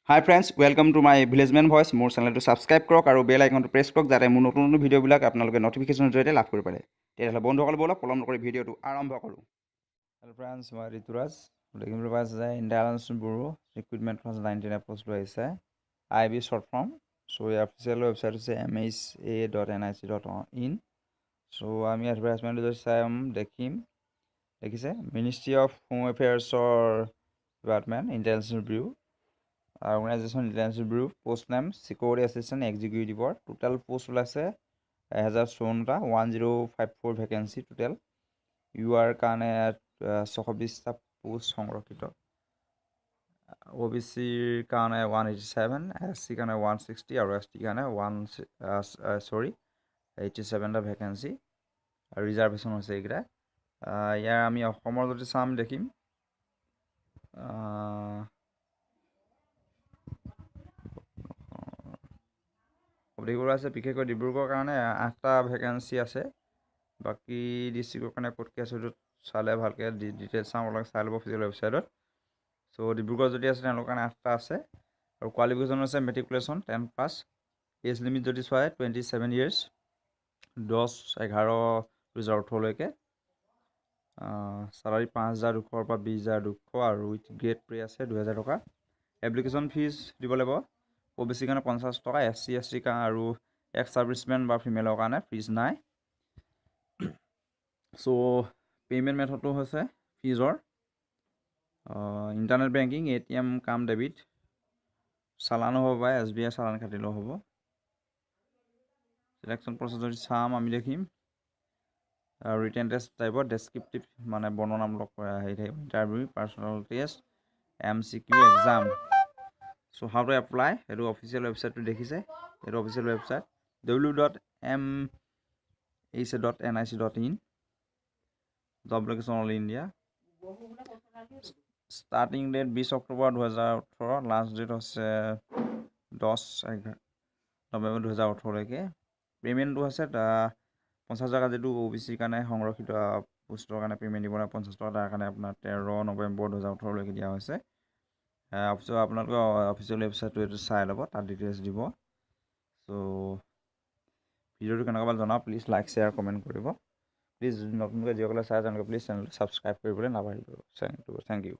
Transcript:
Hi friends, welcome to my Villageman Voice. More channel to subscribe কৰক আৰু বেল আইকনটো press কৰক যাতে মোৰ নতুন নতুন ভিডিঅ'বিলাক আপোনালোকে নটিফিকেশ্যনৰ জৰিয়তে লাভ কৰিব পাৰে। তেতিয়াহ'লে বন্ধুসকল বলক পলম নকৰি ভিডিঅ'টো আৰম্ভ কৰোঁ। Hello friends, মই ঋতুৰাজ দেখিবলৈ পাইছে যে ইণ্টাৰনেশ্যনেল ব্যুৰো ৰিক্ৰুটমেণ্ট 2019 পোষ্ট লৈছে IB short form. So ইয়াৰ অফিচিয়েল ৱেবছাইট হৈছে mha.nic.in. So আমি এডভাৰটাইজমেণ্ট যদি চাম দেখিছে মিনিষ্ট্ৰী অফ হোম এফেয়াৰ্ছৰ department international bureau Organization International Bureau post name Security Assistant Executive total post ওলাইছে 1054টা 1054 vacancy total UR কাৰণে 620টা পোষ্ট সংৰক্ষিত OBC কাৰণে 187 SC কাৰণে 160 আৰু ST কাৰণে 87টা vacancy আৰু ৰিজাৰ্ভেশ্যন হৈছে এইকেইটা ইয়াৰ আমি অসমৰ যদি চাম দেখিম ডিব্ৰুগড় আছে বিশেষকৈ ডিব্ৰুগড়ৰ কাৰণে 8টা ভেকেঞ্চি আছে বাকি ডিস্ট্ৰিক্টৰ কাৰণে ক'তকৈ আছে সেইটো চালে ভালকৈ ডিটেইলছ চাম অলপ চাই ল'ব অফিচিয়েল ৱেবছাইটত চ' ডিব্ৰুগড় যদি আছে তেওঁলোকৰ কাৰণে 8টা আছে আৰু কোৱালিফিকেশ্যন আছে মেট্ৰিকুলেশ্যন 10 পাছ এজ লিমিট যদি চায় 27 ইয়াৰ্ছ 10/11/2018 লৈকে চালাৰী 5,200 পৰা 20,200 আৰু উইথ গ্ৰেড পে আছে 2,000 টকা এপ্লিকেশ্যন ফিজ দিব লাগিব OBC কাৰণে 50 টকা SC ST কাৰণে আৰু এক্স সাৰ্ভিসমেন বা ফিমেলৰ কাৰণে ফিজ নাই সো পেমেন্ট মেথডটো হৈছে ফিজৰ ইন্টাৰনেট বেংকিং ATM কাম ডেবিট চালানো হ'ব বা SBI চালান কাটিলেও হ'ব সিলেকশন প্ৰসেস যদি চাম আমি দেখিম ৰিটেন টেষ্ট টাইপৰ ডেসক্ৰিপটিভ মানে বৰ্ণনামূলক হেৰি থাকিব interview personal test MCQ exam So how to apply? It is official website to dekhise. It is official website www.mac.nic.in. Job location all India. Starting date 20 October 2018. Last date was 10 November 2018 লৈকে payment হৈছে 50 টাকা যেটো OBC কাৰণে সংৰক্ষিত পোষ্টৰ কাৰণে payment দিব না 50 টাকা তাৰ কাৰণে আপোনাৰ 13 নৱেম্বৰ 2018 লৈকে দিয়া হৈছে আপোনালোকে অফিচিয়েল ৱেবছাইটটো এইটো চাই ল'ব তাত ডিটেইলছ দিব সো ভিডিঅ'টো কেনেকুৱা পালে জনাওক প্লিজ লাইক শ্বেয়াৰ কমেণ্ট কৰিব প্লিজ নতুনকৈ যিসকলে চাই তেওঁলোকে প্লিজ চেনেলটো ছাবস্ক্ৰাইব কৰিবলৈ নাপাহৰিব থেংক ইউ